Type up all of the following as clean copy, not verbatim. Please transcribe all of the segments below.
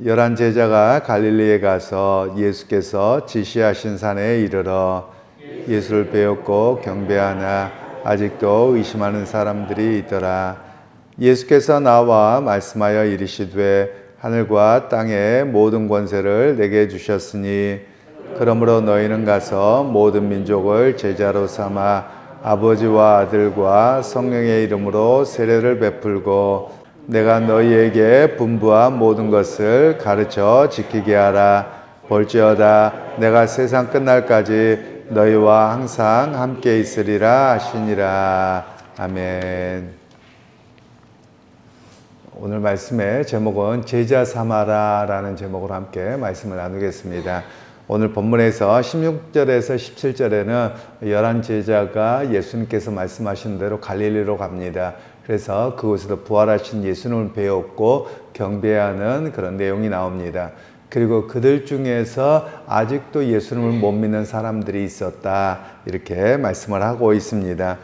열한 제자가 갈릴리에 가서 예수께서 지시하신 산에 이르러 예수를 배웠고 경배하나 아직도 의심하는 사람들이 있더라. 예수께서 나와 말씀하여 이르시되 하늘과 땅의 모든 권세를 내게 주셨으니 그러므로 너희는 가서 모든 민족을 제자로 삼아 아버지와 아들과 성령의 이름으로 세례를 베풀고 내가 너희에게 분부한 모든 것을 가르쳐 지키게 하라. 볼지어다 내가 세상 끝날까지 너희와 항상 함께 있으리라 하시니라. 아멘. 오늘 말씀의 제목은 제자 삼아라 라는 제목으로 함께 말씀을 나누겠습니다. 오늘 본문에서 16절에서 17절에는 11제자가 예수님께서 말씀하신 대로 갈릴리로 갑니다. 그래서 그곳에서 부활하신 예수님을 배웠고 경배하는 그런 내용이 나옵니다. 그리고 그들 중에서 아직도 예수님을 못 믿는 사람들이 있었다, 이렇게 말씀을 하고 있습니다.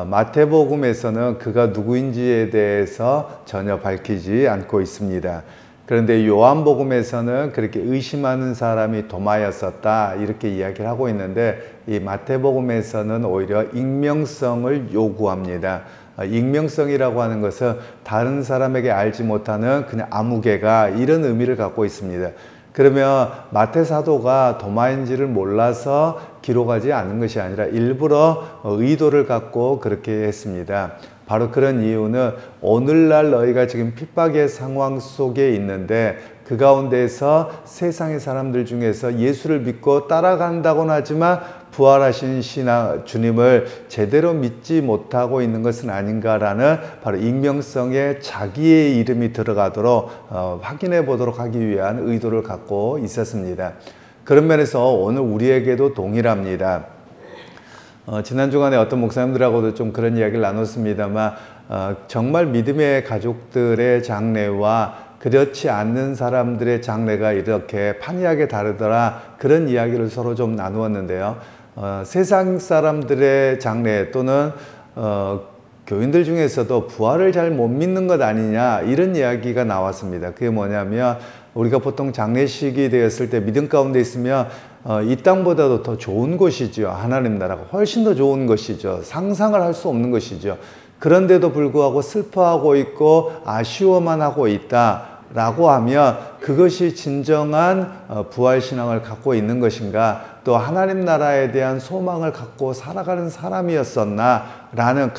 마태복음에서는 그가 누구인지에 대해서 전혀 밝히지 않고 있습니다. 그런데 요한복음에서는 그렇게 의심하는 사람이 도마였었다, 이렇게 이야기를 하고 있는데 이 마태복음에서는 오히려 익명성을 요구합니다. 익명성이라고 하는 것은 다른 사람에게 알지 못하는 그냥 아무개가, 이런 의미를 갖고 있습니다. 그러면 마태 사도가 도마인지를 몰라서 기록하지 않은 것이 아니라 일부러 의도를 갖고 그렇게 했습니다. 바로 그런 이유는 오늘날 너희가 지금 핍박의 상황 속에 있는데 그 가운데서 세상의 사람들 중에서 예수를 믿고 따라간다고는 하지만 부활하신 주님을 제대로 믿지 못하고 있는 것은 아닌가라는 바로 익명성에 자기의 이름이 들어가도록 확인해 보도록 하기 위한 의도를 갖고 있었습니다. 그런 면에서 오늘 우리에게도 동일합니다. 지난 주간에 어떤 목사님들하고도 좀 그런 이야기를 나눴습니다만 정말 믿음의 가족들의 장례와 그렇지 않는 사람들의 장례가 이렇게 판이하게 다르더라, 그런 이야기를 서로 좀 나누었는데요. 세상 사람들의 장례 또는 교인들 중에서도 부활을 잘 못 믿는 것 아니냐, 이런 이야기가 나왔습니다. 그게 뭐냐면 우리가 보통 장례식이 되었을 때 믿음 가운데 있으면 이 땅보다도 더 좋은 곳이죠. 하나님 나라가 훨씬 더 좋은 것이죠. 상상을 할 수 없는 것이죠. 그런데도 불구하고 슬퍼하고 있고 아쉬워만 하고 있다라고 하면 그것이 진정한 부활신앙을 갖고 있는 것인가, 또 하나님 나라에 대한 소망을 갖고 살아가는 사람이었었나 라는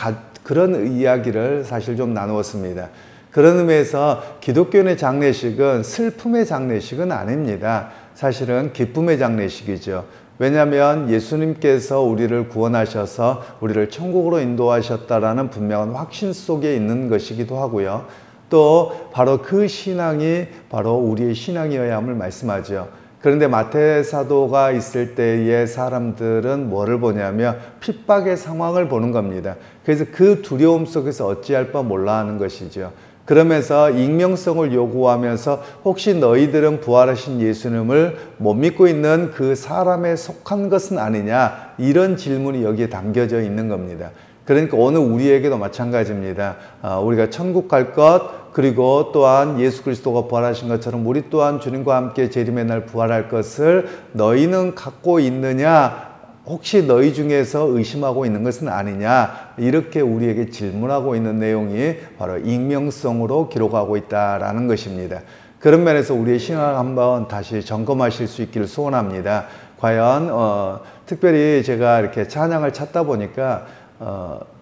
그런 이야기를 사실 좀 나누었습니다. 그런 의미에서 기독교인의 장례식은 슬픔의 장례식은 아닙니다. 사실은 기쁨의 장례식이죠. 왜냐하면 예수님께서 우리를 구원하셔서 우리를 천국으로 인도하셨다라는 분명한 확신 속에 있는 것이기도 하고요. 또 바로 그 신앙이 바로 우리의 신앙이어야 함을 말씀하죠. 그런데 마태 사도가 있을 때의 사람들은 뭐를 보냐면 핍박의 상황을 보는 겁니다. 그래서 그 두려움 속에서 어찌할 바 몰라 하는 것이죠. 그러면서 익명성을 요구하면서 혹시 너희들은 부활하신 예수님을 못 믿고 있는 그 사람에 속한 것은 아니냐, 이런 질문이 여기에 담겨져 있는 겁니다. 그러니까 오늘 우리에게도 마찬가지입니다. 우리가 천국 갈 것, 그리고 또한 예수 그리스도가 부활하신 것처럼 우리 또한 주님과 함께 재림의 날 부활할 것을 너희는 갖고 있느냐, 혹시 너희 중에서 의심하고 있는 것은 아니냐, 이렇게 우리에게 질문하고 있는 내용이 바로 익명성으로 기록하고 있다라는 것입니다. 그런 면에서 우리의 신앙을 한번 다시 점검하실 수 있기를 소원합니다. 과연 특별히 제가 이렇게 찬양을 찾다 보니까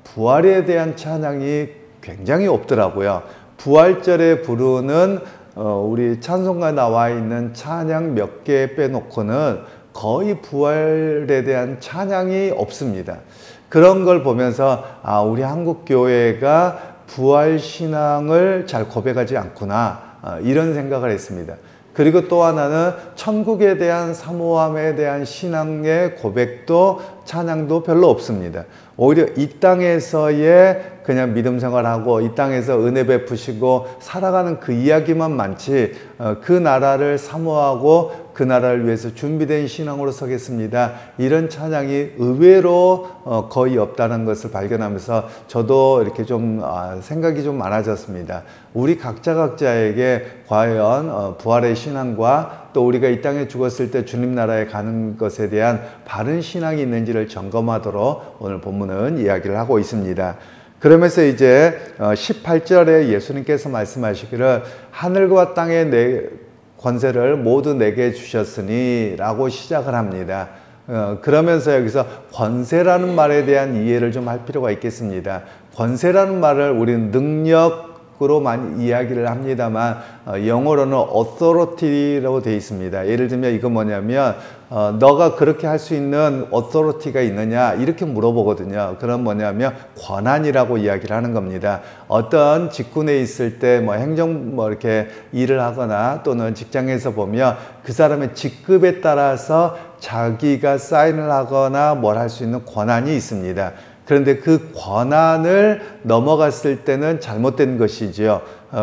부활에 대한 찬양이 굉장히 없더라고요. 부활절에 부르는 우리 찬송가에 나와 있는 찬양 몇 개 빼놓고는 거의 부활에 대한 찬양이 없습니다. 그런 걸 보면서 우리 한국 교회가 부활 신앙을 잘 고백하지 않구나, 이런 생각을 했습니다. 그리고 또 하나는 천국에 대한 사모함에 대한 신앙의 고백도 찬양도 별로 없습니다. 오히려 이 땅에서의 그냥 믿음 생활하고 이 땅에서 은혜 베푸시고 살아가는 그 이야기만 많지 그 나라를 사모하고 그 나라를 위해서 준비된 신앙으로 서겠습니다. 이런 찬양이 의외로 거의 없다는 것을 발견하면서 저도 이렇게 좀 생각이 좀 많아졌습니다. 우리 각자에게 과연 부활의 신앙과 또 우리가 이 땅에 죽었을 때 주님 나라에 가는 것에 대한 바른 신앙이 있는지를 점검하도록 오늘 본문은 이야기를 하고 있습니다. 그러면서 이제 18절에 예수님께서 말씀하시기를 하늘과 땅의 내 권세를 모두 내게 주셨으니 라고 시작을 합니다. 그러면서 여기서 권세라는 말에 대한 이해를 좀 할 필요가 있겠습니다. 권세라는 말을 우리는 능력으로 많이 이야기를 합니다만 영어로는 authority라고 되어 있습니다. 예를 들면 이건 뭐냐면 너가 그렇게 할 수 있는 authority가 있느냐 이렇게 물어보거든요. 그럼 뭐냐면 권한이라고 이야기를 하는 겁니다. 어떤 직군에 있을 때 뭐 행정 이렇게 일을 하거나 또는 직장에서 보면 그 사람의 직급에 따라서 자기가 사인을 하거나 뭘 할 수 있는 권한이 있습니다. 그런데 그 권한을 넘어갔을 때는 잘못된 것이지요.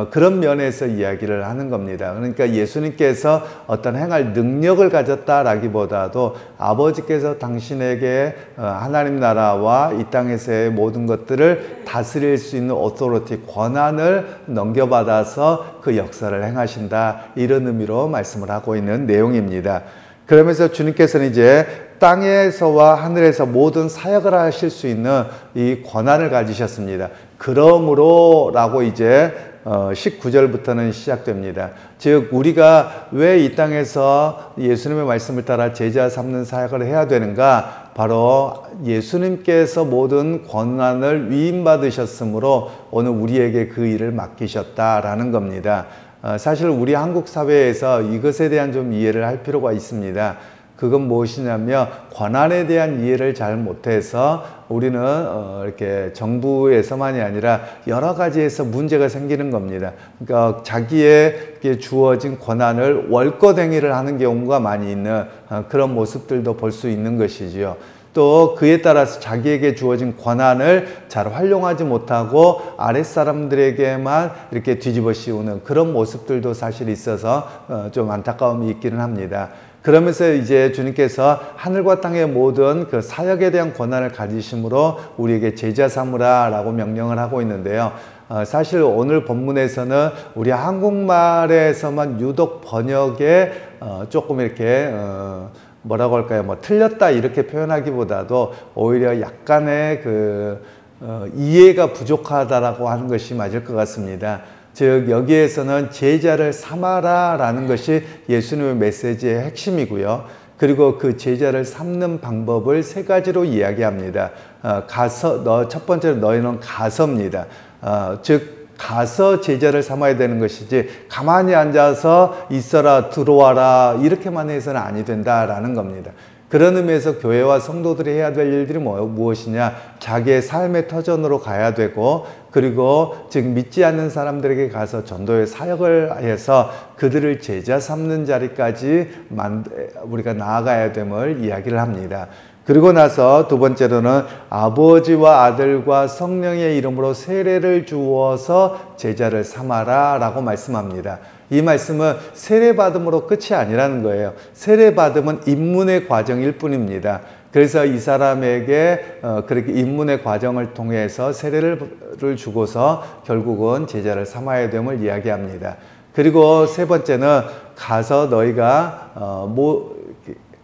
그런 면에서 이야기를 하는 겁니다. 그러니까 예수님께서 어떤 행할 능력을 가졌다라기보다도 아버지께서 당신에게 하나님 나라와 이 땅에서의 모든 것들을 다스릴 수 있는 오토리티, 권한을 넘겨받아서 그 역사를 행하신다. 이런 의미로 말씀을 하고 있는 내용입니다. 그러면서 주님께서는 이제 땅에서와 하늘에서 모든 사역을 하실 수 있는 이 권한을 가지셨습니다. 그러므로 라고 이제 19절부터는 시작됩니다. 즉 우리가 왜 이 땅에서 예수님의 말씀을 따라 제자 삼는 사역을 해야 되는가? 바로 예수님께서 모든 권한을 위임받으셨으므로 오늘 우리에게 그 일을 맡기셨다라는 겁니다. 사실 우리 한국 사회에서 이것에 대한 좀 이해를 할 필요가 있습니다. 그건 무엇이냐면 권한에 대한 이해를 잘 못해서 우리는 이렇게 정부에서만이 아니라 여러 가지에서 문제가 생기는 겁니다. 그러니까 자기에게 주어진 권한을 월거댕이를 하는 경우가 많이 있는 그런 모습들도 볼 수 있는 것이지요. 또 그에 따라서 자기에게 주어진 권한을 잘 활용하지 못하고 아랫사람들에게만 이렇게 뒤집어 씌우는 그런 모습들도 사실 있어서 좀 안타까움이 있기는 합니다. 그러면서 이제 주님께서 하늘과 땅의 모든 그 사역에 대한 권한을 가지심으로 우리에게 제자 삼으라 라고 명령을 하고 있는데요. 사실 오늘 본문에서는 우리 한국말에서만 유독 번역에 조금 이렇게 뭐라고 할까요? 뭐 틀렸다 이렇게 표현하기보다도 오히려 약간의 이해가 부족하다라고 하는 것이 맞을 것 같습니다. 즉 여기에서는 제자를 삼아라 라는 것이 예수님의 메시지의 핵심이고요. 그리고 그 제자를 삼는 방법을 세 가지로 이야기합니다. 첫 번째로 너희는 가서입니다. 즉 가서 제자를 삼아야 되는 것이지 가만히 앉아서 있어라 들어와라 이렇게만 해서는 아니 된다라는 겁니다. 그런 의미에서 교회와 성도들이 해야 될 일들이 무엇이냐? 자기의 삶의 터전으로 가야 되고 그리고 즉 믿지 않는 사람들에게 가서 전도의 사역을 해서 그들을 제자 삼는 자리까지 우리가 나아가야 됨을 이야기를 합니다. 그리고 나서 두 번째로는 아버지와 아들과 성령의 이름으로 세례를 주어서 제자를 삼아라 라고 말씀합니다. 이 말씀은 세례받음으로 끝이 아니라는 거예요. 세례받음은 입문의 과정일 뿐입니다. 그래서 이 사람에게 그렇게 입문의 과정을 통해서 세례를 주고서 결국은 제자를 삼아야 됨을 이야기합니다. 그리고 세 번째는 가서 너희가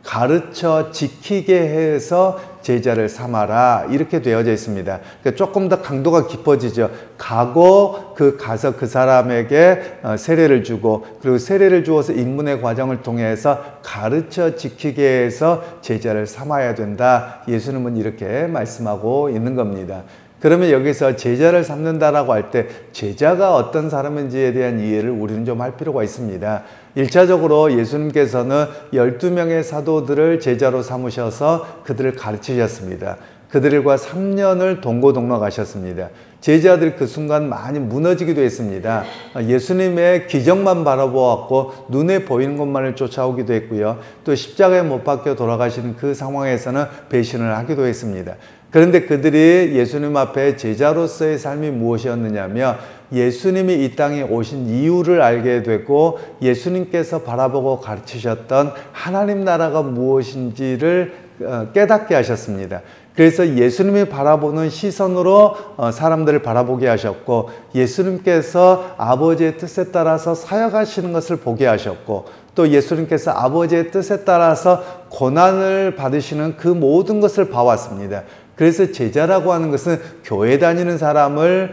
가르쳐 지키게 해서 제자를 삼아라 이렇게 되어져 있습니다. 그러니까 조금 더 강도가 깊어지죠. 가서 그 사람에게 세례를 주고 그리고 세례를 주어서 입문의 과정을 통해서 가르쳐 지키게 해서 제자를 삼아야 된다. 예수님은 이렇게 말씀하고 있는 겁니다. 그러면 여기서 제자를 삼는다라고 할 때 제자가 어떤 사람인지에 대한 이해를 우리는 좀 할 필요가 있습니다. 1차적으로 예수님께서는 12명의 사도들을 제자로 삼으셔서 그들을 가르치셨습니다. 그들과 3년을 동고동락하셨습니다. 제자들이 그 순간 많이 무너지기도 했습니다. 예수님의 기적만 바라보았고 눈에 보이는 것만을 쫓아오기도 했고요. 또 십자가에 못 박혀 돌아가시는 그 상황에서는 배신을 하기도 했습니다. 그런데 그들이 예수님 앞에 제자로서의 삶이 무엇이었느냐면 예수님이 이 땅에 오신 이유를 알게 되고 예수님께서 바라보고 가르치셨던 하나님 나라가 무엇인지를 깨닫게 하셨습니다. 그래서 예수님이 바라보는 시선으로 사람들을 바라보게 하셨고, 예수님께서 아버지의 뜻에 따라서 사역하시는 것을 보게 하셨고, 또 예수님께서 아버지의 뜻에 따라서 고난을 받으시는 그 모든 것을 봐왔습니다. 그래서 제자라고 하는 것은 교회 다니는 사람을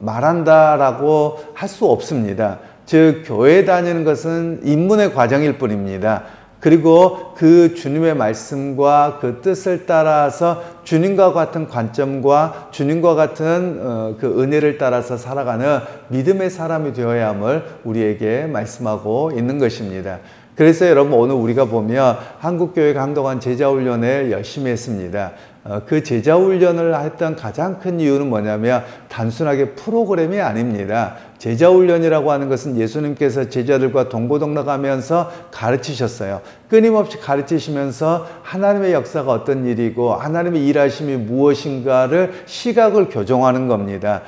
말한다라고 할 수 없습니다. 즉, 교회 다니는 것은 입문의 과정일 뿐입니다. 그리고 그 주님의 말씀과 그 뜻을 따라서 주님과 같은 관점과 주님과 같은 그 은혜를 따라서 살아가는 믿음의 사람이 되어야 함을 우리에게 말씀하고 있는 것입니다. 그래서 여러분, 오늘 우리가 보면 한국교회가 한동안 제자훈련을 열심히 했습니다. 그 제자훈련을 했던 가장 큰 이유는 뭐냐면 단순하게 프로그램이 아닙니다. 제자훈련이라고 하는 것은 예수님께서 제자들과 동고동락하면서 가르치셨어요. 끊임없이 가르치시면서 하나님의 역사가 어떤 일이고 하나님의 일하심이 무엇인가를 시각을 교정하는 겁니다.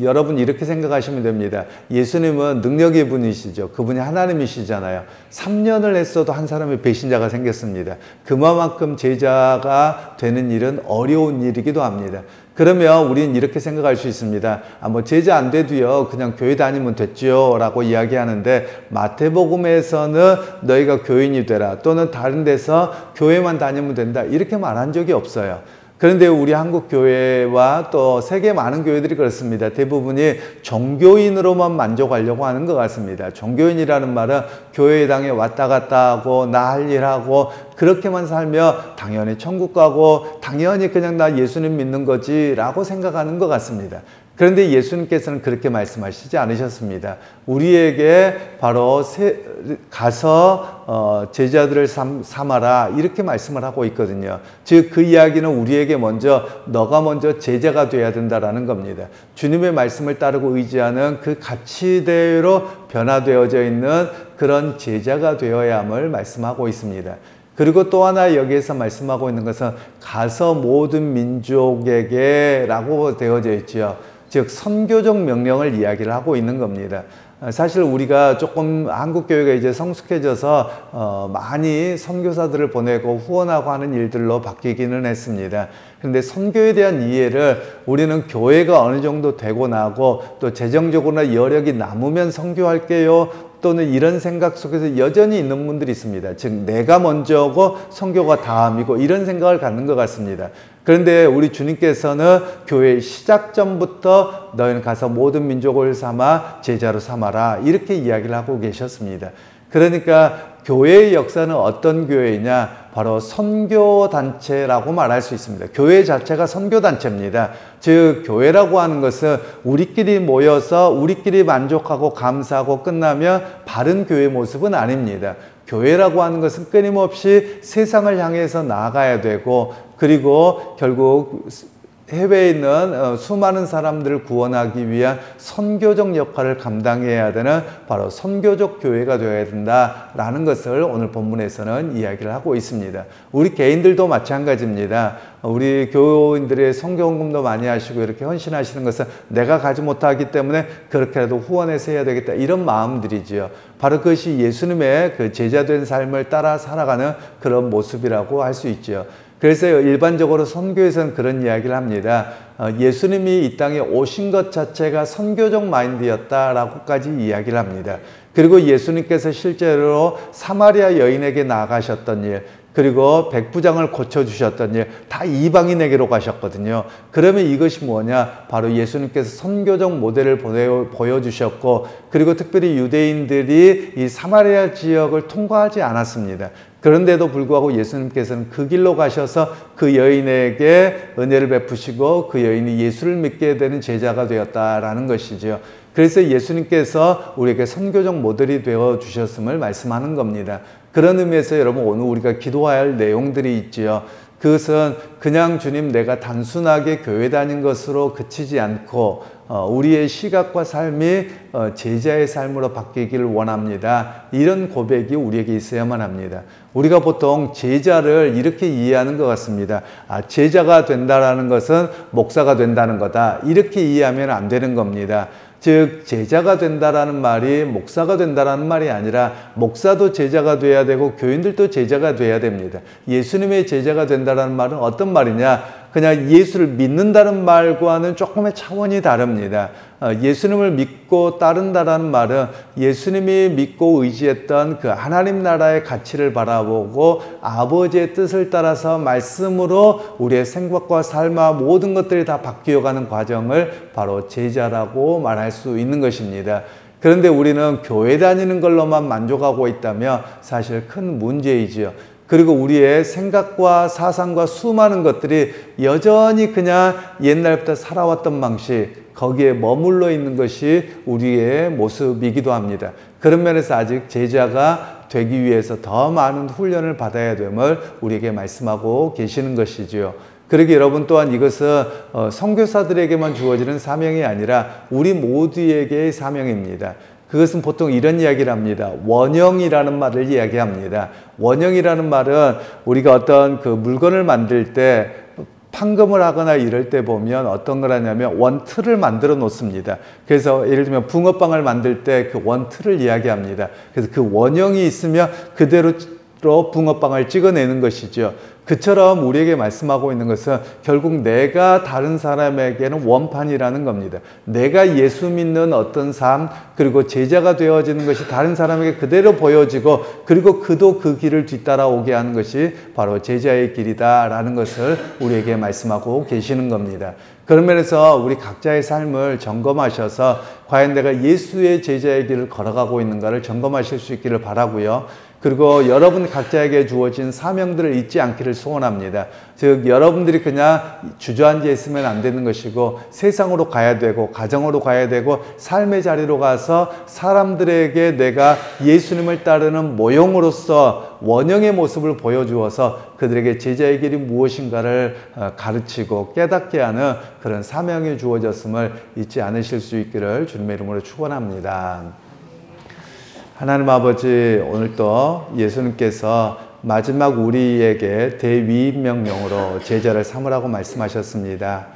여러분 이렇게 생각하시면 됩니다. 예수님은 능력의 분이시죠. 그분이 하나님이시잖아요. 3년을 했어도 한 사람의 배신자가 생겼습니다. 그만큼 제자가 되는 일은 어려운 일이기도 합니다. 그러면 우리는 이렇게 생각할 수 있습니다. 뭐 제자 안 돼도요, 그냥 교회 다니면 됐죠 라고 이야기하는데, 마태복음에서는 너희가 교인이 되라, 또는 다른 데서 교회만 다니면 된다, 이렇게 말한 적이 없어요. 그런데 우리 한국 교회와 또 세계 많은 교회들이 그렇습니다. 대부분이 종교인으로만 만족하려고 하는 것 같습니다. 종교인이라는 말은 교회당에 왔다 갔다 하고 나 할 일 하고 그렇게만 살면 당연히 천국 가고 당연히 그냥 나 예수님 믿는 거지 라고 생각하는 것 같습니다. 그런데 예수님께서는 그렇게 말씀하시지 않으셨습니다. 우리에게 바로 가서 제자들을 삼아라, 이렇게 말씀을 하고 있거든요. 즉 그 이야기는 우리에게 너가 먼저 제자가 돼야 된다라는 겁니다. 주님의 말씀을 따르고 의지하는 그 가치대로 변화되어져 있는 그런 제자가 되어야 함을 말씀하고 있습니다. 그리고 또 하나 여기에서 말씀하고 있는 것은 가서 모든 민족에게 라고 되어져 있지요. 즉 선교적 명령을 이야기를 하고 있는 겁니다. 사실 우리가 조금 한국교회가 이제 성숙해져서 많이 선교사들을 보내고 후원하고 하는 일들로 바뀌기는 했습니다. 그런데 선교에 대한 이해를 우리는 교회가 어느 정도 되고 나고 또 재정적으로나 여력이 남으면 선교할게요, 또는 이런 생각 속에서 여전히 있는 분들이 있습니다. 즉 내가 먼저고 선교가 다음이고 이런 생각을 갖는 것 같습니다. 그런데 우리 주님께서는 교회의 시작 전부터 너희는 가서 모든 민족을 삼아 제자로 삼아라, 이렇게 이야기를 하고 계셨습니다. 그러니까 교회의 역사는 어떤 교회이냐? 바로 선교단체라고 말할 수 있습니다. 교회 자체가 선교단체입니다. 즉 교회라고 하는 것은 우리끼리 모여서 우리끼리 만족하고 감사하고 끝나면 바른 교회 모습은 아닙니다. 교회라고 하는 것은 끊임없이 세상을 향해서 나아가야 되고, 그리고 결국 해외에 있는 수많은 사람들을 구원하기 위한 선교적 역할을 감당해야 되는 바로 선교적 교회가 되어야 된다라는 것을 오늘 본문에서는 이야기를 하고 있습니다. 우리 개인들도 마찬가지입니다. 우리 교인들의 선교헌금도 많이 하시고 이렇게 헌신하시는 것은 내가 가지 못하기 때문에 그렇게라도 후원해서 해야 되겠다, 이런 마음들이지요. 바로 그것이 예수님의 그 제자된 삶을 따라 살아가는 그런 모습이라고 할 수 있죠. 그래서 일반적으로 선교에서는 그런 이야기를 합니다. 예수님이 이 땅에 오신 것 자체가 선교적 마인드였다라고까지 이야기를 합니다. 그리고 예수님께서 실제로 사마리아 여인에게 나아가셨던 일, 그리고 백부장을 고쳐주셨던 일, 다 이방인에게로 가셨거든요. 그러면 이것이 뭐냐? 바로 예수님께서 선교적 모델을 보여주셨고, 그리고 특별히 유대인들이 이 사마리아 지역을 통과하지 않았습니다. 그런데도 불구하고 예수님께서는 그 길로 가셔서 그 여인에게 은혜를 베푸시고 그 여인이 예수를 믿게 되는 제자가 되었다라는 것이죠. 그래서 예수님께서 우리에게 선교적 모델이 되어 주셨음을 말씀하는 겁니다. 그런 의미에서 여러분 오늘 우리가 기도해야 할 내용들이 있지요. 그것은 그냥 주님 내가 단순하게 교회 다닌 것으로 그치지 않고 우리의 시각과 삶이 제자의 삶으로 바뀌기를 원합니다. 이런 고백이 우리에게 있어야만 합니다. 우리가 보통 제자를 이렇게 이해하는 것 같습니다. 제자가 된다는 것은 목사가 된다는 거다. 이렇게 이해하면 안 되는 겁니다. 즉 제자가 된다라는 말이 목사가 된다라는 말이 아니라 목사도 제자가 돼야 되고 교인들도 제자가 돼야 됩니다. 예수님의 제자가 된다라는 말은 어떤 말이냐? 그냥 예수를 믿는다는 말과는 조금의 차원이 다릅니다. 예수님을 믿고 따른다라는 말은 예수님이 믿고 의지했던 그 하나님 나라의 가치를 바라보고 아버지의 뜻을 따라서 말씀으로 우리의 생각과 삶과 모든 것들이 다 바뀌어가는 과정을 바로 제자라고 말할 수 있는 것입니다. 그런데 우리는 교회 다니는 걸로만 만족하고 있다면 사실 큰 문제이지요. 그리고 우리의 생각과 사상과 수많은 것들이 여전히 그냥 옛날부터 살아왔던 방식, 거기에 머물러 있는 것이 우리의 모습이기도 합니다. 그런 면에서 아직 제자가 되기 위해서 더 많은 훈련을 받아야 됨을 우리에게 말씀하고 계시는 것이지요. 그러기 여러분 또한 이것은 선교사들에게만 주어지는 사명이 아니라 우리 모두에게의 사명입니다. 그것은 보통 이런 이야기를 합니다. 원형이라는 말을 이야기합니다. 원형이라는 말은 우리가 어떤 그 물건을 만들 때 판금을 하거나 이럴 때 보면 어떤 걸 하냐면 원틀을 만들어 놓습니다. 그래서 예를 들면 붕어빵을 만들 때 그 원틀을 이야기합니다. 그래서 그 원형이 있으면 그대로 붕어빵을 찍어내는 것이죠. 그처럼 우리에게 말씀하고 있는 것은 결국 내가 다른 사람에게는 원판이라는 겁니다. 내가 예수 믿는 어떤 삶, 그리고 제자가 되어지는 것이 다른 사람에게 그대로 보여지고, 그리고 그도 그 길을 뒤따라오게 하는 것이 바로 제자의 길이다라는 것을 우리에게 말씀하고 계시는 겁니다. 그런 면에서 우리 각자의 삶을 점검하셔서 과연 내가 예수의 제자의 길을 걸어가고 있는가를 점검하실 수 있기를 바라고요. 그리고 여러분 각자에게 주어진 사명들을 잊지 않기를 소원합니다. 즉 여러분들이 그냥 주저앉아 있으면 안 되는 것이고 세상으로 가야 되고 가정으로 가야 되고 삶의 자리로 가서 사람들에게 내가 예수님을 따르는 모형으로서 원형의 모습을 보여주어서 그들에게 제자의 길이 무엇인가를 가르치고 깨닫게 하는 그런 사명이 주어졌음을 잊지 않으실 수 있기를 주님의 이름으로 축원합니다. 하나님 아버지, 오늘도 예수님께서 마지막 우리에게 대위임 명령으로 제자를 삼으라고 말씀하셨습니다.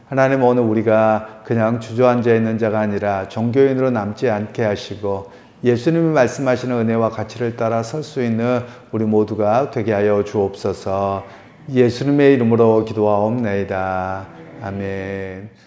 하나님, 오늘 우리가 그냥 주저앉아 있는 자가 아니라 종교인으로 남지 않게 하시고 예수님이 말씀하시는 은혜와 가치를 따라 설 수 있는 우리 모두가 되게 하여 주옵소서. 예수님의 이름으로 기도하옵나이다. 아멘.